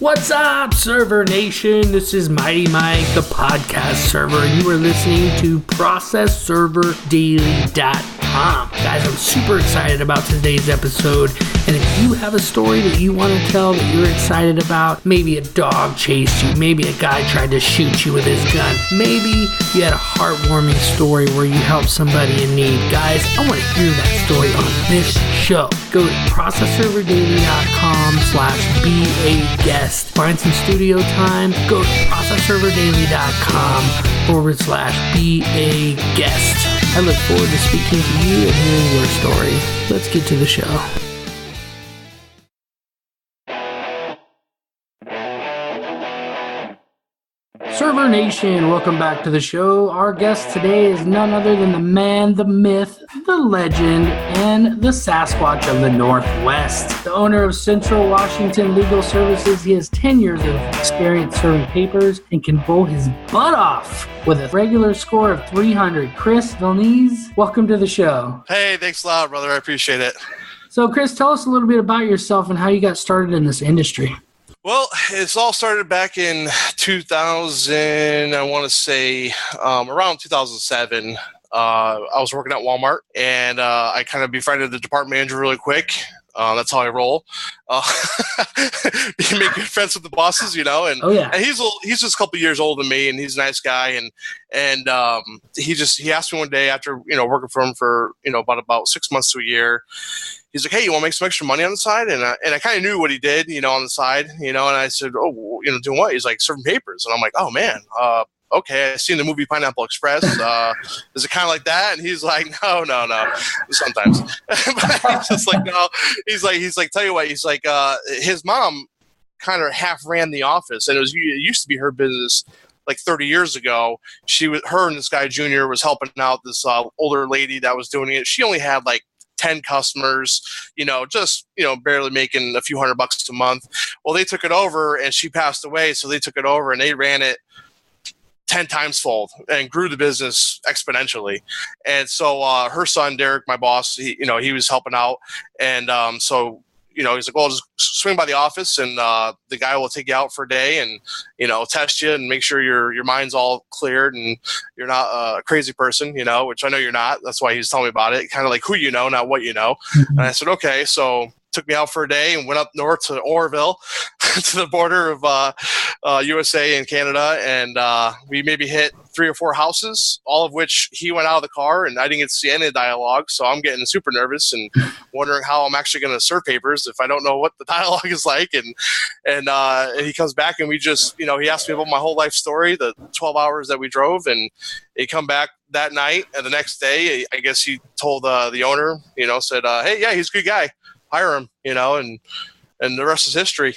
What's up, Server Nation? This is Mighty Mike, the podcast server, and you are listening to ProcessServerDaily.com. Guys, I'm super excited about today's episode, and if you have a story that you want to tell that you're excited about, maybe a dog chased you, maybe a guy tried to shoot you with his gun, maybe you had a heartwarming story where you helped somebody in need, guys, I want to hear that story on this show. Go to ProcessServerDaily.com/be-a-guest. Find some studio time. Go to ProcessServerDaily.com/be-a-guest. I look forward to speaking to you and hearing your story. Let's get to the show. Server Nation, welcome back to the show. Our guest today is none other than the man, the myth, the legend, and the Sasquatch of the Northwest. The owner of Central Washington Legal Services, he has 10 years of experience serving papers and can bowl his butt off with a regular score of 300. Chris Svelyns, welcome to the show. Hey, thanks a lot, brother. I appreciate it. So, Chris, tell us a little bit about yourself and how you got started in this industry. Well, it's all started back in 2000, I want to say around 2007. I was working at Walmart, and I kind of befriended the department manager really quick. That's how I roll. You make good friends with the bosses, you know. And, oh, yeah. And he's just a couple years older than me, and he's a nice guy. And he asked me one day after working for him for about 6 months to a year. He's like, hey, you want to make some extra money on the side? And I kind of knew what he did, on the side, and I said, oh, doing what? He's like, serving papers. And I'm like, oh, man, okay. I've seen the movie Pineapple Express. Is it kind of like that? And he's like, no. Sometimes. But he's just like, no. He's like, tell you what, he's like, his mom kind of half ran the office, and it used to be her business. Like 30 years ago, her and this guy Junior was helping out this older lady that was doing it. She only had like 10 customers, just barely making a few $100 a month. Well, they took it over, and she passed away, so they took it over and they ran it 10 times fold and grew the business exponentially. And so her son Derek, my boss, he was helping out, and so he's like, well, just swing by the office, and the guy will take you out for a day and, test you and make sure your mind's all cleared and you're not a crazy person, which I know you're not. That's why he's telling me about it. Kind of like who you know, not what you know. Mm-hmm. And I said, okay. So took me out for a day and went up north to Orville to the border of USA and Canada. And we maybe hit 3 or 4 houses, all of which he went out of the car, and I didn't get to see any of the dialogue. So I'm getting super nervous and wondering how I'm actually going to serve papers if I don't know what the dialogue is like. And he comes back, and we just, he asked me about my whole life story, the 12 hours that we drove, and he come back that night, and the next day, I guess he told the owner, said, hey, yeah, he's a good guy. Hire him, and the rest is history.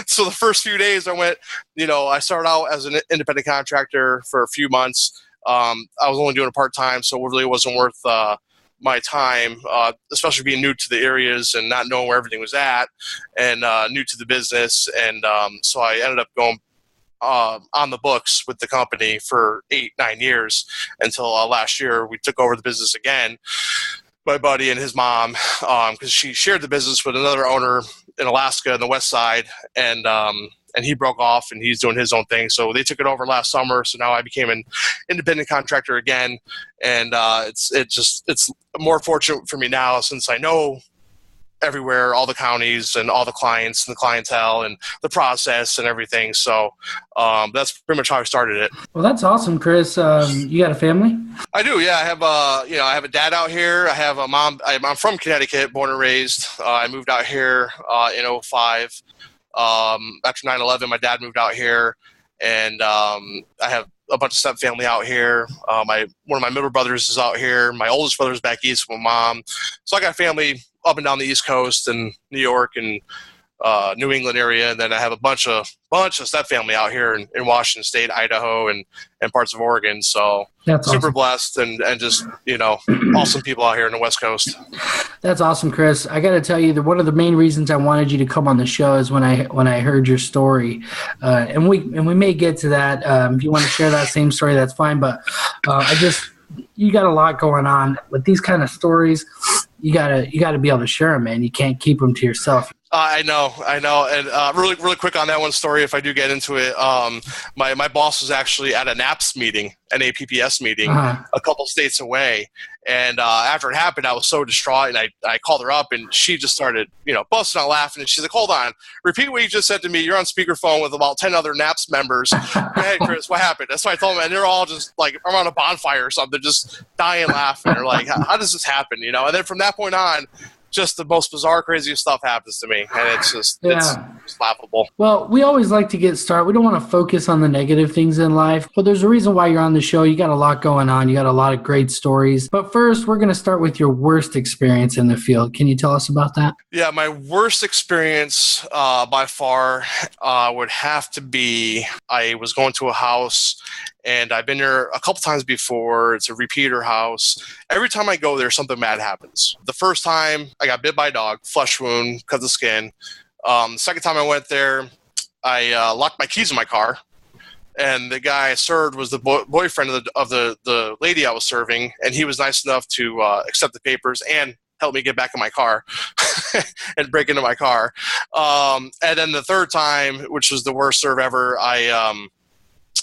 So the first few days I went, I started out as an independent contractor for a few months. I was only doing it part-time, so it really wasn't worth my time, especially being new to the areas and not knowing where everything was at, and new to the business. And so I ended up going on the books with the company for 8-9 years until last year we took over the business again. My buddy and his mom, because she shared the business with another owner in Alaska in the west side, and he broke off and he's doing his own thing. So they took it over last summer. So now I became an independent contractor again, and it's more fortunate for me now since I know everywhere, all the counties and all the clients and the clientele and the process and everything. So that's pretty much how I started it. Well, that's awesome, Chris. You got a family? I do. Yeah. I have I have a dad out here. I have a mom. I'm from Connecticut, born and raised. I moved out here in 2005. After 9/11, my dad moved out here, and I have a bunch of step family out here. One of my middle brothers is out here. My oldest brother's back east with my mom. So I got family up and down the East Coast and New York and New England area, and then I have a bunch of step family out here in Washington State, Idaho, and parts of Oregon. So that's super awesome. Blessed and just awesome people out here in the West Coast. That's awesome, Chris. I got to tell you that one of the main reasons I wanted you to come on the show is when I heard your story, and we may get to that. If you want to share that same story, that's fine. But you got a lot going on with these kind of stories. You gotta be able to share them, man. You can't keep them to yourself. I know. And really quick on that one story, if I do get into it, my boss was actually at a NAPS meeting, NAPPS meeting, a couple states away. And after it happened, I was so distraught, and I called her up, and she just started, busting out laughing. And she's like, "Hold on, repeat what you just said to me. You're on speakerphone with about 10 other NAPS members. Go ahead, Chris, what happened?" That's what I told them, and they're all just like around a bonfire or something, just dying laughing. They're like, how does this happen? And then from that point on, just the most bizarre, craziest stuff happens to me, and it's just it's laughable. Well, we always like to get started. We don't want to focus on the negative things in life, but there's a reason why you're on the show. You got a lot going on. You got a lot of great stories. But first, we're going to start with your worst experience in the field. Can you tell us about that? Yeah, my worst experience by far would have to be I was going to a house, and I've been there a couple times before. It's a repeater house. Every time I go there, something bad happens. The first time, I got bit by a dog, flesh wound, cut the skin. The second time I went there, I locked my keys in my car, and the guy I served was the boyfriend of the lady I was serving, and he was nice enough to accept the papers and help me get back in my car and break into my car. And then the third time, which was the worst serve ever, I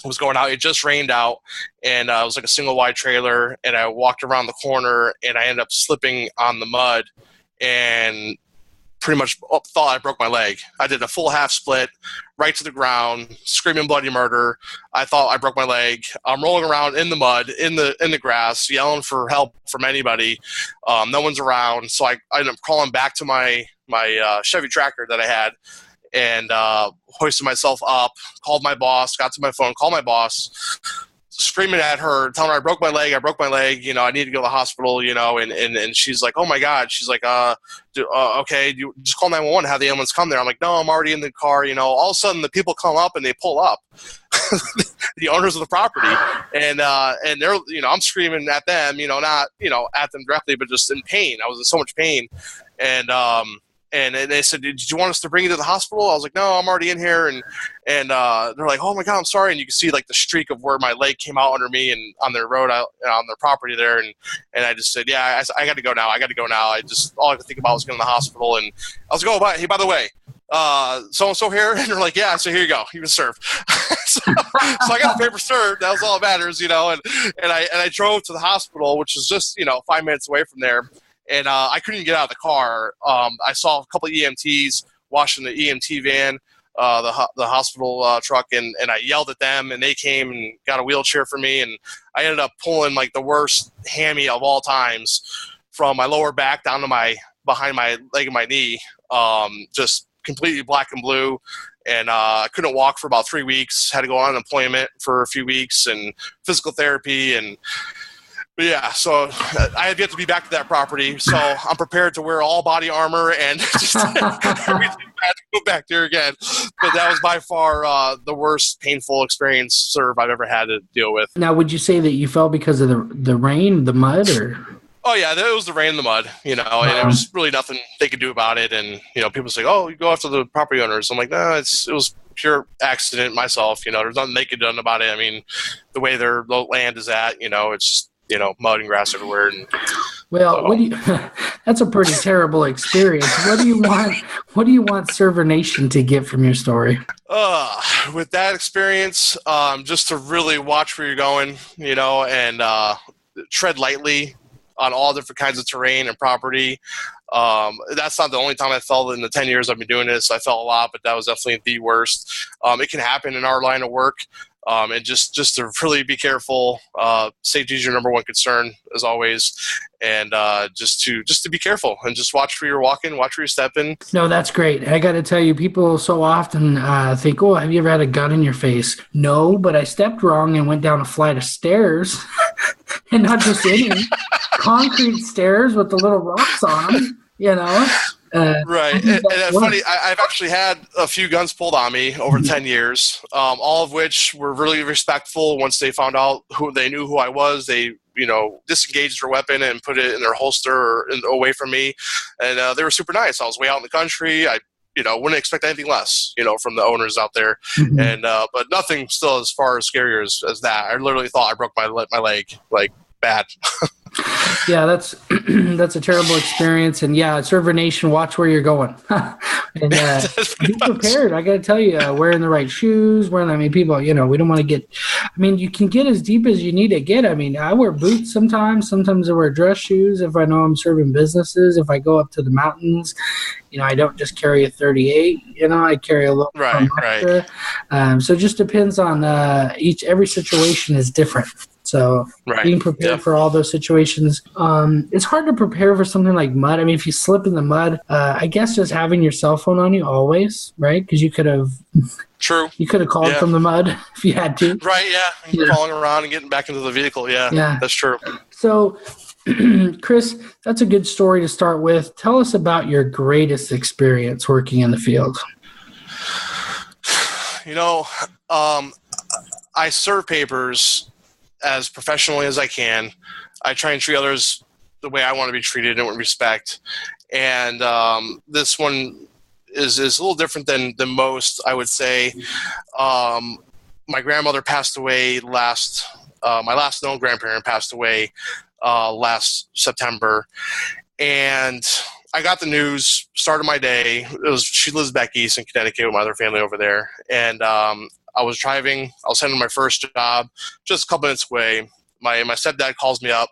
was going out. It just rained out, and it was like a single wide trailer, and I walked around the corner, and I ended up slipping on the mud and pretty much thought I broke my leg. I did a full half split right to the ground, screaming bloody murder. I thought I broke my leg. I'm rolling around in the mud, in the grass, yelling for help from anybody. No one's around, so I ended up crawling back to my Chevy Tracker that I had, and hoisted myself up, called my boss, got to my phone, called my boss, screaming at her, telling her I broke my leg, I need to go to the hospital, and she's like, "Oh my God." She's like, okay, you just call 911, have the ambulance come there. I'm like, "No, I'm already in the car." All of a sudden the people come up and they pull up, the owners of the property, and they're, I'm screaming at them, not, at them directly, but just in pain. I was in so much pain. And they said, "Did you want us to bring you to the hospital?" I was like, "No, I'm already in here." And they're like, "Oh my God, I'm sorry." And you can see like the streak of where my leg came out under me and on their road out on their property there. And I just said, "Yeah, I got to go now. All I could think about was going to the hospital." And I was like, "Oh, hey, by the way, so-and-so here?" And they're like, "Yeah." So here you go. You've been served. so I got the paper served. That was all that matters, and I drove to the hospital, which was just, 5 minutes away from there. And I couldn't even get out of the car. I saw a couple of EMTs washing the EMT van, the hospital truck, and I yelled at them, and they came and got a wheelchair for me. And I ended up pulling like the worst hammy of all times from my lower back down to behind my leg and my knee, just completely black and blue. And I couldn't walk for about 3 weeks, had to go on unemployment for a few weeks and physical therapy. But yeah, so I have yet to be back to that property, so I'm prepared to wear all body armor and just everything bad to go back there again. But that was by far the worst painful experience serve I've ever had to deal with. Now, would you say that you fell because of the rain, the mud, or? Oh yeah, it was the rain and the mud, and it was really nothing they could do about it. And people say, "Oh, you go after the property owners." I'm like, "No, it was pure accident myself. There's nothing they could do about it. I mean, the way their land is at, it's just." Mud and grass everywhere. Well, that's a pretty terrible experience. What do you want Server Nation to get from your story? With that experience, just to really watch where you're going, and tread lightly on all different kinds of terrain and property. That's not the only time I fell in the 10 years I've been doing this. I fell a lot, but that was definitely the worst. It can happen in our line of work. And just to really be careful. Safety is your number one concern, as always, and just to be careful and just watch where you're walking, watch where you're stepping. No, that's great. I got to tell you, people so often think, "Oh, have you ever had a gun in your face?" No, but I stepped wrong and went down a flight of stairs, and not just any concrete stairs with the little rocks on them. Right. And funny, I've actually had a few guns pulled on me over 10 years, all of which were really respectful. Once they found out they knew who I was, they, disengaged their weapon and put it in their holster or away from me. And they were super nice. I was way out in the country. I wouldn't expect anything less, from the owners out there. Mm-hmm. And but nothing still as far as scary as that. I literally thought I broke my leg, like bad. Yeah, that's that's a terrible experience. And yeah, Server Nation, watch where you're going, and be prepared. I got to tell you, wearing the right shoes. I mean, people, we don't want to get. I mean, you can get as deep as you need to get. I mean, I wear boots sometimes. Sometimes I wear dress shoes if I know I'm serving businesses. If I go up to the mountains, I don't just carry a 38. I carry a little extra. So it just depends on every situation is different. So being prepared for all those situations. It's hard to prepare for something like mud. I mean, if you slip in the mud, I guess just having your cell phone on you always, right? Because you could have called from the mud if you had to. Right, yeah. Crawling around and getting back into the vehicle. Yeah, that's true. So, Chris, that's a good story to start with. Tell us about your greatest experience working in the field. I serve papers as professionally as I can. I try and treat others the way I want to be treated and with respect. And this one is a little different than most, I would say. My grandmother passed away my last known grandparent passed away last September. And I got the news, started my day. She lives back east in Connecticut with my other family over there. And I was driving. I was heading to my first job, just a couple minutes away. My stepdad calls me up.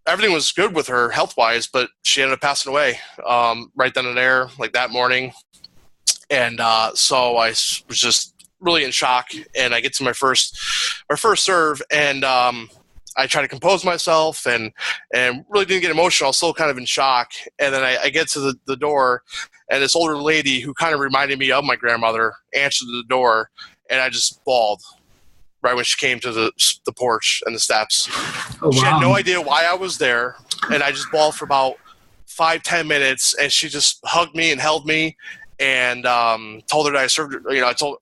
Everything was good with her health-wise, but she ended up passing away right then and there, like that morning. And so I was just really in shock. And I get to my first serve, and I try to compose myself and really didn't get emotional. I was still kind of in shock. And then I get to the door, and this older lady who kind of reminded me of my grandmother answered the door, and I just bawled right when she came to the porch and the steps. Oh, wow. She had no idea why I was there, and I just bawled for about 5-10 minutes, and she just hugged me and held me and told her that I served her.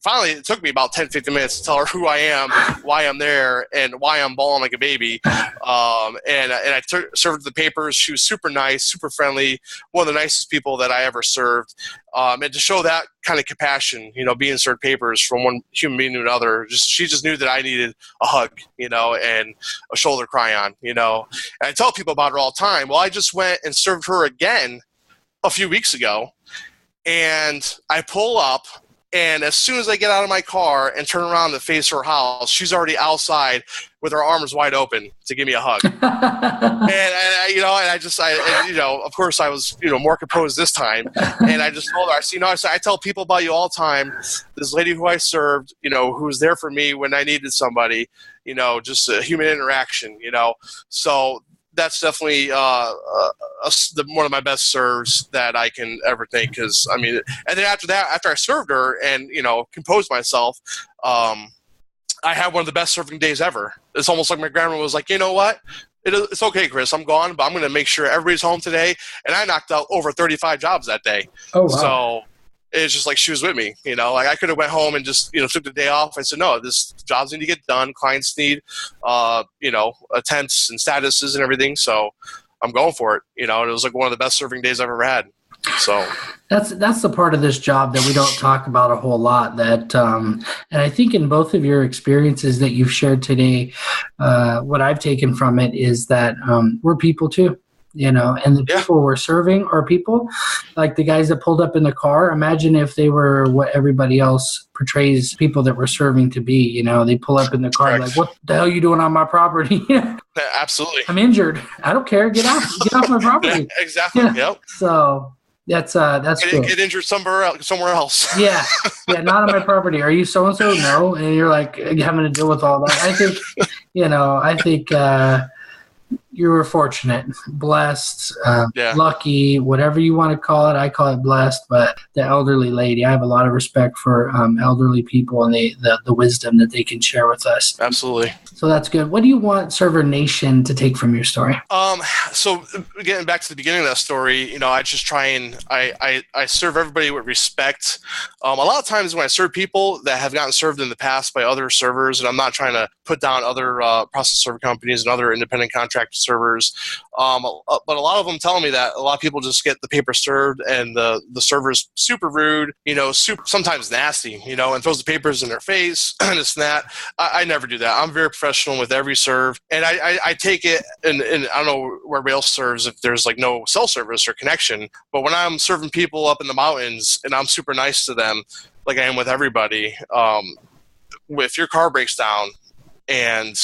Finally, it took me about 10-15 minutes to tell her who I am, why I'm there, and why I'm bawling like a baby. And I served the papers. She was super nice, super friendly, one of the nicest people that I ever served. And to show that kind of compassion, being served papers from one human being to another, she just knew that I needed a hug, and a shoulder cry on, And I tell people about her all the time. Well, I just went and served her again a few weeks ago. And I pull up, and as soon as I get out of my car and turn around to face her house, she's already outside with her arms wide open to give me a hug. and of course I was, more composed this time. And I just told her, I tell people about you all the time. This lady who I served, who was there for me when I needed somebody, just a human interaction, So that's definitely one of my best serves that I can ever think. Because and then after I served her and composed myself, I had one of the best serving days ever. It's almost like my grandma was like, you know what? It's okay, Chris. I'm gone, but I'm going to make sure everybody's home today. And I knocked out over 35 jobs that day. Oh, wow. So it's just like she was with me, like I could have went home and just, took the day off. I said, no, this jobs need to get done. Clients need, attempts and statuses and everything. So I'm going for it. It was like one of the best serving days I've ever had. So that's the part of this job that we don't talk about a whole lot. That and I think in both of your experiences that you've shared today, what I've taken from it is that we're people too. And the people we're serving are people, like the guys that pulled up in the car. Imagine if they were what everybody else portrays people that we're serving to be. They pull up in the car. Correct. Like, what the hell are you doing on my property? Absolutely. I'm injured. I don't care. Get off my property. Exactly. Yep. So that's good. Get injured somewhere else. Yeah, not on my property. Are you so and so? No, and you're like having to deal with all that. I think you were fortunate, blessed, lucky, whatever you want to call it. I call it blessed, but the elderly lady, I have a lot of respect for elderly people and the wisdom that they can share with us. Absolutely. So that's good. What do you want Server Nation to take from your story? So getting back to the beginning of that story, I just try and I serve everybody with respect. A lot of times when I serve people that have gotten served in the past by other servers, and I'm not trying to put down other process server companies and other independent contractors servers. But a lot of them telling me that a lot of people just get the paper served, and the server's super rude, sometimes nasty, and throws the papers in their face and this and that. I never do that. I'm very professional with every serve, and I take it, and I don't know where everybody else serves if there's like no cell service or connection, but when I'm serving people up in the mountains and I'm super nice to them, like I am with everybody, if your car breaks down and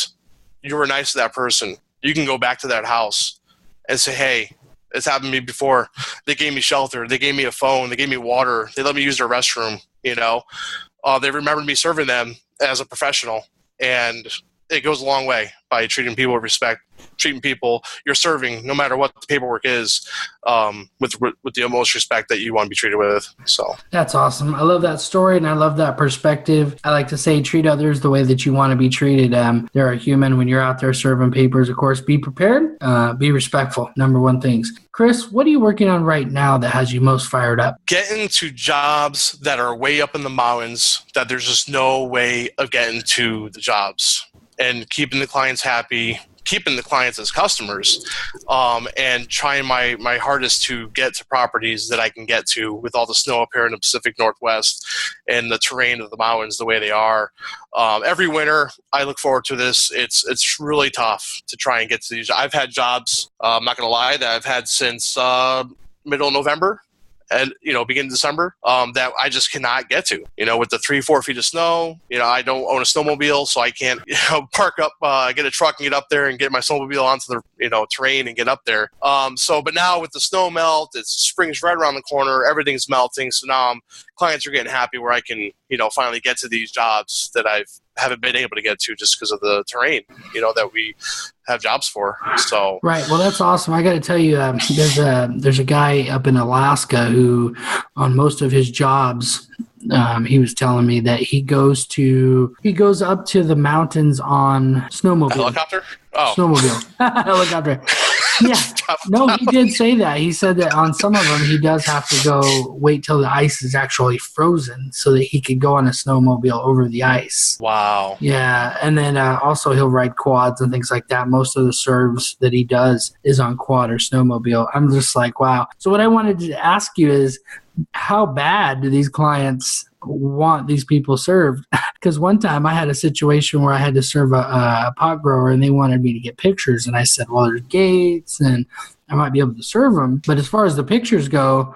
you were nice to that person, you can go back to that house and say, hey, it's happened to me before. They gave me shelter. They gave me a phone. They gave me water. They let me use their restroom, They remembered me serving them as a professional. And it goes a long way by treating people with respect, treating people you're serving, no matter what the paperwork is, with the utmost respect that you want to be treated with. So that's awesome. I love that story, and I love that perspective. I like to say, treat others the way that you want to be treated. They're a human. When you're out there serving papers, of course, be prepared, be respectful. Number one things. Chris, what are you working on right now that has you most fired up? Getting to jobs that are way up in the mountains that there's just no way of getting to the jobs, and keeping the clients happy, keeping the clients as customers, and trying my hardest to get to properties that I can get to with all the snow up here in the Pacific Northwest and the terrain of the mountains the way they are. Every winter, I look forward to this. It's really tough to try and get to these. I've had jobs, I'm not going to lie, that I've had since middle of November, and beginning of December, that I just cannot get to. With the 3-4 feet of snow, I don't own a snowmobile, so I can't park up, get a truck and get up there and get my snowmobile onto the terrain and get up there. But now with the snow melt, spring's right around the corner, everything's melting. So now clients are getting happy where I can finally get to these jobs that I haven't been able to get to just because of the terrain that we have jobs for. So right. Well, that's awesome. I got to tell you, there's a guy up in Alaska who, on most of his jobs, he was telling me that he goes up to the mountains on snowmobile. Helicopter? Oh, snowmobile. Helicopter. Yeah. No, he did say that. He said that on some of them, he does have to go wait till the ice is actually frozen so that he could go on a snowmobile over the ice. Wow. Yeah. And then also he'll ride quads and things like that. Most of the serves that he does is on quad or snowmobile. I'm just like, wow. So what I wanted to ask you is, how bad do these clients want these people served? Because one time I had a situation where I had to serve a pot grower, and they wanted me to get pictures, and I said, well, there's gates and I might be able to serve them, but as far as the pictures go,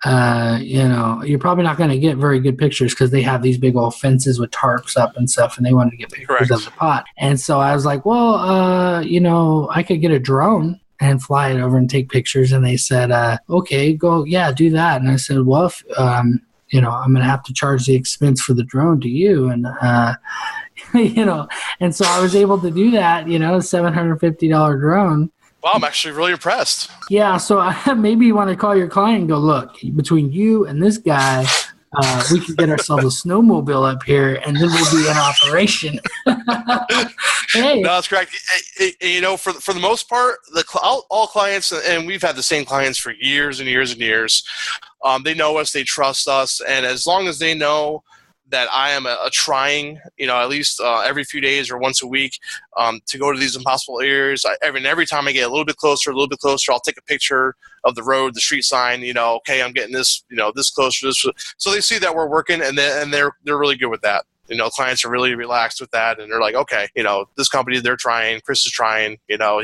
you're probably not going to get very good pictures because they have these big old fences with tarps up and stuff, and they wanted to get pictures Correct. of the pot. And so I was like, well, I could get a drone and fly it over and take pictures. And they said, okay, go, yeah, do that. And I said, well, if, I'm going to have to charge the expense for the drone to you. And, and so I was able to do that, $750 drone. Wow, I'm actually really impressed. Yeah. So maybe you want to call your client and go, look, between you and this guy, we can get ourselves a snowmobile up here, and then we'll be in operation. Hey. No, that's correct. For the most part, all clients, and we've had the same clients for years and years and years. They know us, they trust us, and as long as they know that I am a trying, at least every few days or once a week, to go to these impossible areas. Every time I get a little bit closer, I'll take a picture of the road, the street sign. Okay, I'm getting this, this closer. So they see that we're working, and they're really good with that. Clients are really relaxed with that, and they're like, okay, this company, they're trying, Chris is trying, so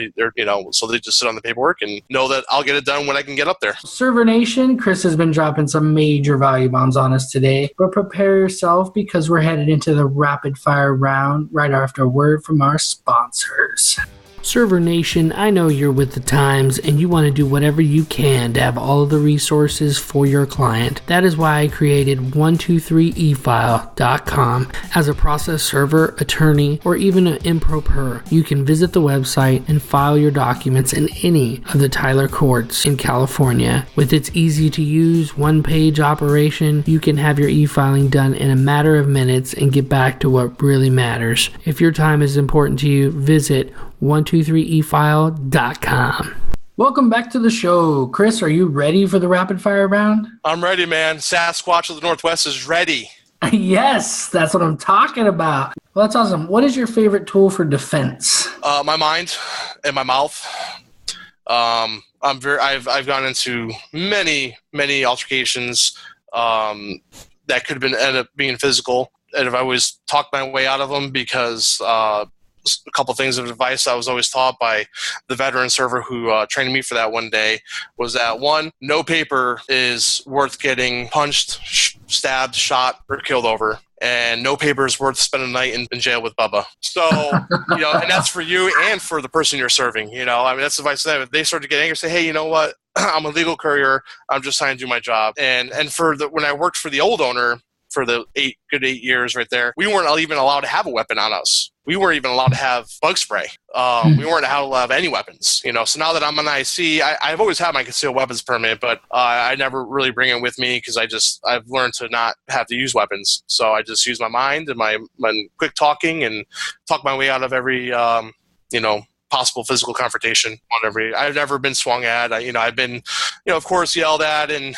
they just sit on the paperwork and know that I'll get it done when I can get up there. Server Nation, Chris has been dropping some major value bombs on us today, but prepare yourself because we're headed into the rapid fire round right after a word from our sponsors. Server Nation, I know you're with the times and you want to do whatever you can to have all of the resources for your client. That is why I created 123efile.com. As a process server, attorney, or even an improper, you can visit the website and file your documents in any of the Tyler courts in California. With its easy to use one-page operation, you can have your e-filing done in a matter of minutes and get back to what really matters. If your time is important to you, visit 123efile.com. Welcome back to the show. Chris, are you ready for the rapid fire round? I'm ready, man. Sasquatch of the Northwest is ready. Yes, that's what I'm talking about. Well, that's awesome. What is your favorite tool for defense? My mind in my mouth. I've gone into many altercations that could have ended up being physical, and I've always talked my way out of them because a couple things of advice I was always taught by the veteran server who trained me for that one day was that, one, no paper is worth getting punched, stabbed, shot, or killed over. And no paper is worth spending a night in jail with Bubba. So, and that's for you and for the person you're serving. That's the advice to them. If they start to get angry, say, hey, you know what? I'm a legal courier. I'm just trying to do my job. And when I worked for the old owner for the 8 years right there, we weren't even allowed to have a weapon on us. We weren't even allowed to have bug spray. We weren't allowed to have any weapons, So now that I'm an IC, I've always had my concealed weapons permit, but I never really bring it with me because I've learned to not have to use weapons. So I just use my mind and my quick talking and talk my way out of every, possible physical confrontation. I've never been swung at. I've been, of course, yelled at and,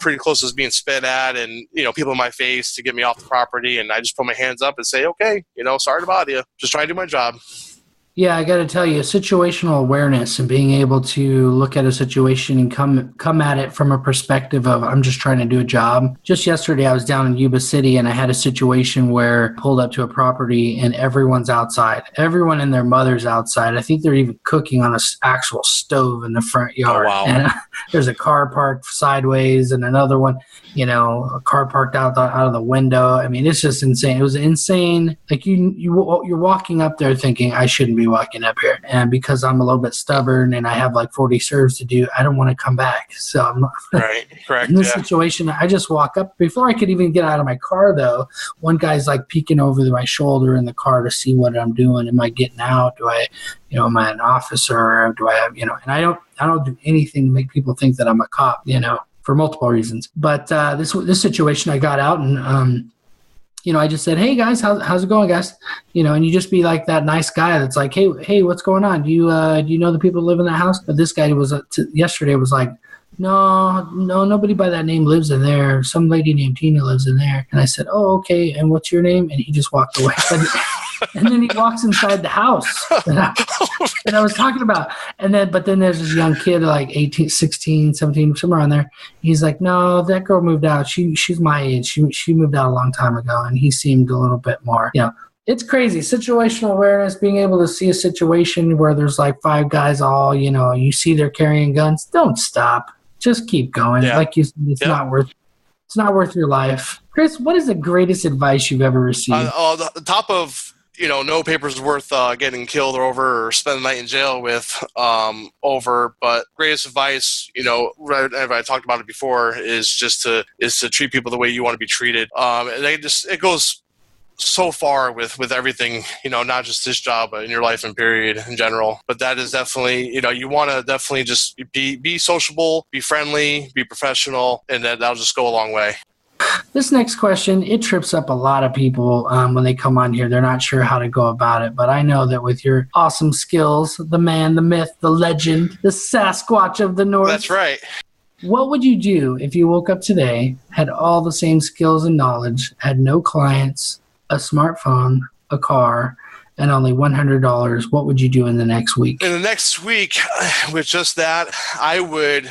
pretty close to being spit at and, people in my face to get me off the property. And I just put my hands up and say, okay, sorry to bother you. Just trying to do my job. Yeah, I got to tell you, situational awareness and being able to look at a situation and come at it from a perspective of I'm just trying to do a job. Just yesterday, I was down in Yuba City and I had a situation where I pulled up to a property and everyone's outside. Everyone and their mother's outside. I think they're even cooking on an actual stove in the front yard. Oh, wow. And there's a car parked sideways and another one, a car parked out of the window. I mean, it's just insane. It was insane. Like you're walking up there thinking I shouldn't be walking up here, and because I'm a little bit stubborn and I have like 40 serves to do, I don't want to come back. So I'm right, correct. In this situation, I just walk up. Before I could even get out of my car, though, one guy's like peeking over my shoulder in the car to see what I'm doing. Am I getting out? Do I, am I an officer? Or do I have, and I don't do anything to make people think that I'm a cop, for multiple reasons. But this situation, I got out and I just said, hey guys, how's it going, guys? And you just be like that nice guy that's like, hey, what's going on? Do you know the people who live in that house? But this guy was yesterday was like, no, nobody by that name lives in there. Some lady named Tina lives in there. And I said, oh, okay. And what's your name? And he just walked away. And then he walks inside the house that I was talking about. But then there's this young kid, like 18, 16, 17, somewhere on there. He's like, no, that girl moved out. She's my age. She moved out a long time ago. And he seemed a little bit more, It's crazy. Situational awareness, being able to see a situation where there's like 5 guys all, you see they're carrying guns. Don't stop. Just keep going. Yeah. Like you said, it's not worth your life. Chris, what is the greatest advice you've ever received? The top of, no paper's worth getting killed over or spend the night in jail with over. But greatest advice, I talked about it before, is to treat people the way you want to be treated. And it goes so far with everything, not just this job, but in your life and period in general. But that is definitely, you want to definitely just be sociable, be friendly, be professional, and that'll just go a long way. This next question, it trips up a lot of people when they come on here. They're not sure how to go about it, but I know that with your awesome skills, the man, the myth, the legend, the Sasquatch of the North. That's right. What would you do if you woke up today, had all the same skills and knowledge, had no clients, a smartphone, a car, and only $100? What would you do in the next week? In the next week, with just that, I would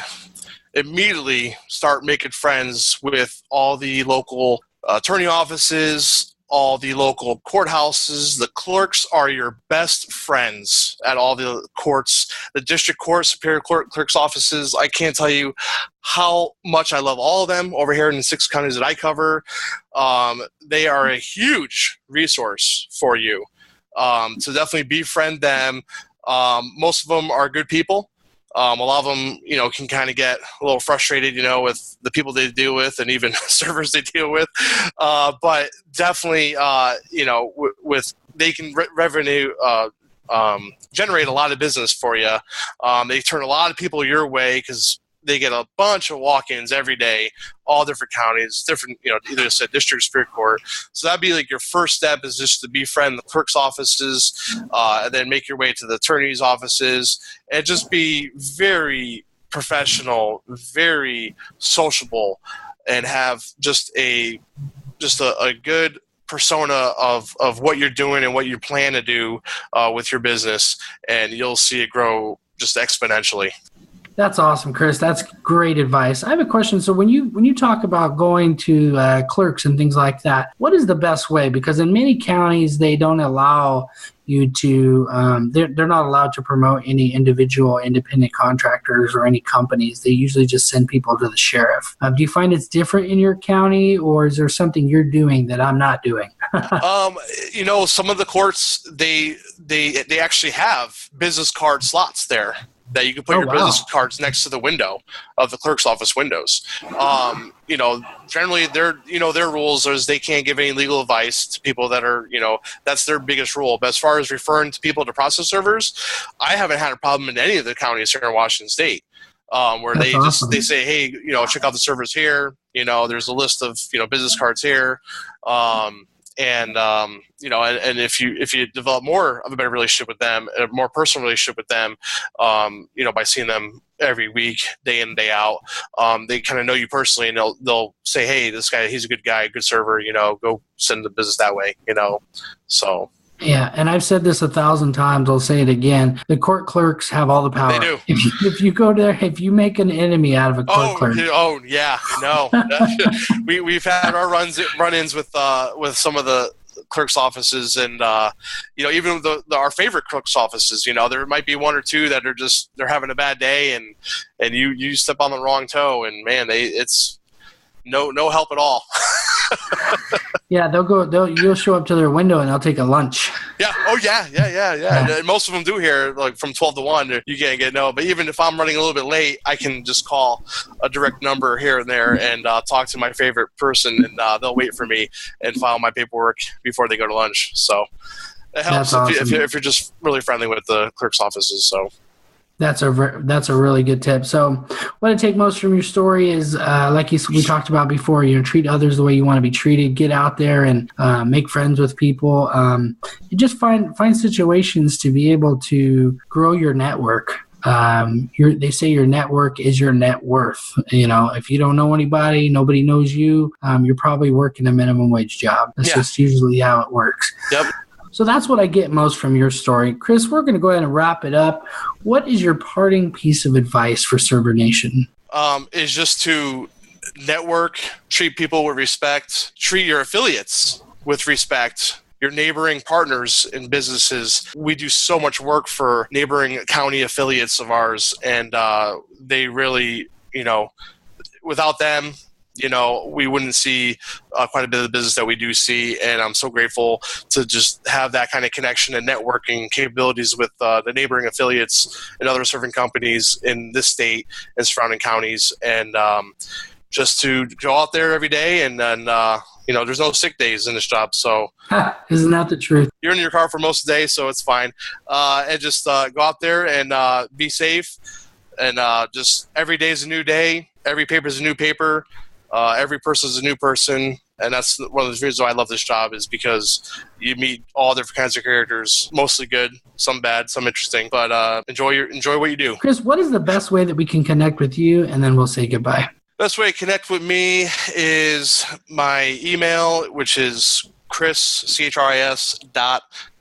immediately start making friends with all the local attorney offices, all the local courthouses. The clerks are your best friends at all the courts, the district court, superior court clerks' offices. I can't tell you how much I love all of them over here in the 6 counties that I cover. They are a huge resource for you. So definitely befriend them. Most of them are good people. A lot of them, can kind of get a little frustrated, with the people they deal with and even servers they deal with. But definitely, with they can revenue generate a lot of business for you. They turn a lot of people your way because they get a bunch of walk-ins every day, all different counties, different, either district or superior court. So that'd be like your first step, is just to befriend the clerk's offices, and then make your way to the attorney's offices, and just be very professional, very sociable, and have just a good persona of what you're doing and what you plan to do with your business, and you'll see it grow just exponentially. That's awesome, Chris. That's great advice. I have a question. So when you talk about going to clerks and things like that, what is the best way? Because in many counties, they don't allow you to, they're not allowed to promote any individual independent contractors or any companies. They usually just send people to the sheriff. Do you find it's different in your county, or is there something you're doing that I'm not doing? Some of the courts, they actually have business card slots there that you can put your business cards next to the window of the clerk's office windows. Generally their rules is they can't give any legal advice to people that are, that's their biggest rule. But as far as referring to people to process servers, I haven't had a problem in any of the counties here in Washington State. Where That's awesome. they say, hey, check out the servers here. There's a list of, business cards here. And if you develop more of a better relationship with them, a more personal relationship with them, by seeing them every week, day in, day out, they kind of know you personally, and they'll say, hey, this guy, he's a good guy, good server, go send the business that way, so. Yeah, and I've said this 1,000 times. I'll say it again. The court clerks have all the power. They do. If you go there, if you make an enemy out of a court clerk. Oh, yeah, no. We've had our run-ins with some of the clerk's offices, and even our favorite clerk's offices. There might be one or two that are they're having a bad day, and you step on the wrong toe, and man, it's no help at all. Yeah, you'll show up to their window and they'll take a lunch. Yeah. Oh, yeah. And most of them do here, like from 12 to 1, you can't get no. But even if I'm running a little bit late, I can just call a direct number here and there and talk to my favorite person, and they'll wait for me and file my paperwork before they go to lunch. So it helps if you're just really friendly with the clerk's offices. So. That's a really good tip. So what I take most from your story is, like we talked about before, treat others the way you want to be treated. Get out there and make friends with people. You just find situations to be able to grow your network. They say your network is your net worth. If you don't know anybody, nobody knows you, you're probably working a minimum wage job. That's just usually how it works. Yep. So that's what I get most from your story. Chris, we're going to go ahead and wrap it up. What is your parting piece of advice for Server Nation? Is just to network, treat people with respect, treat your affiliates with respect, your neighboring partners in businesses. We do so much work for neighboring county affiliates of ours, and they really, without them, we wouldn't see quite a bit of the business that we do see, and I'm so grateful to just have that kind of connection and networking capabilities with the neighboring affiliates and other serving companies in this state and surrounding counties, and just to go out there every day, and then there's no sick days in this job, so isn't that the truth? You're in your car for most of the day, so it's fine, and just go out there and be safe, and just every day is a new day, every paper is a new paper. Every person is a new person, and that's one of the reasons why I love this job, is because you meet all different kinds of characters, mostly good, some bad, some interesting, but enjoy what you do. Chris, what is the best way that we can connect with you, and then we'll say goodbye? Best way to connect with me is my email, which is Chris, CHRIS,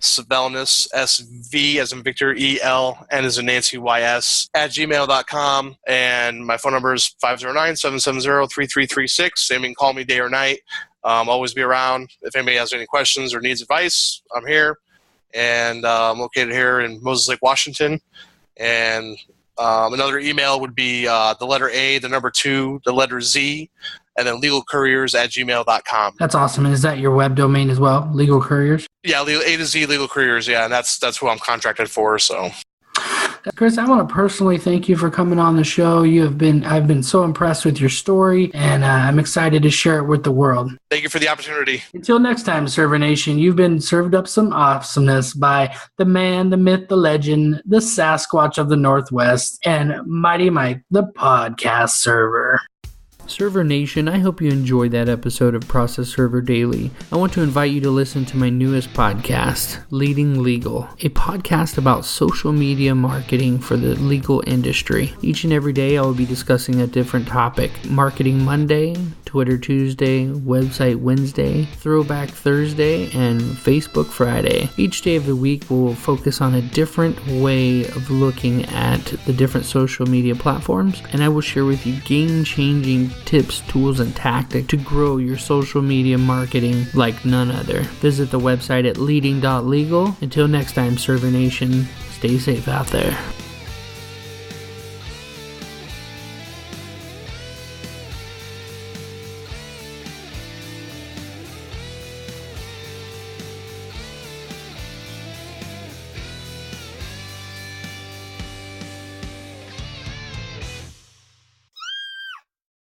Svelyns, SV as in Victor, EL, N as in Nancy, YS, @gmail.com. And my phone number is 509-770-3336. And you can call me day or night. I'll always be around. If anybody has any questions or needs advice, I'm here. And I'm located here in Moses Lake, Washington. And another email would be the letter A, the number 2, the letter Z, and then legalcouriers@gmail.com. That's awesome. And is that your web domain as well, Legal Couriers? Yeah, A to Z Legal Couriers, yeah, and that's who I'm contracted for, so. Chris, I want to personally thank you for coming on the show. I've been so impressed with your story, and I'm excited to share it with the world. Thank you for the opportunity. Until next time, Server Nation, you've been served up some awesomeness by the man, the myth, the legend, the Sasquatch of the Northwest, and Mighty Mike, the podcast server. Server Nation, I hope you enjoyed that episode of Process Server Daily. I want to invite you to listen to my newest podcast, Leading Legal, a podcast about social media marketing for the legal industry. Each and every day I will be discussing a different topic. Marketing Monday, Twitter Tuesday, Website Wednesday, Throwback Thursday, and Facebook Friday. Each day of the week will focus on a different way of looking at the different social media platforms, and I will share with you game-changing tips, tools, and tactics to grow your social media marketing like none other. Visit the website at leading.legal. Until next time, Server Nation, stay safe out there.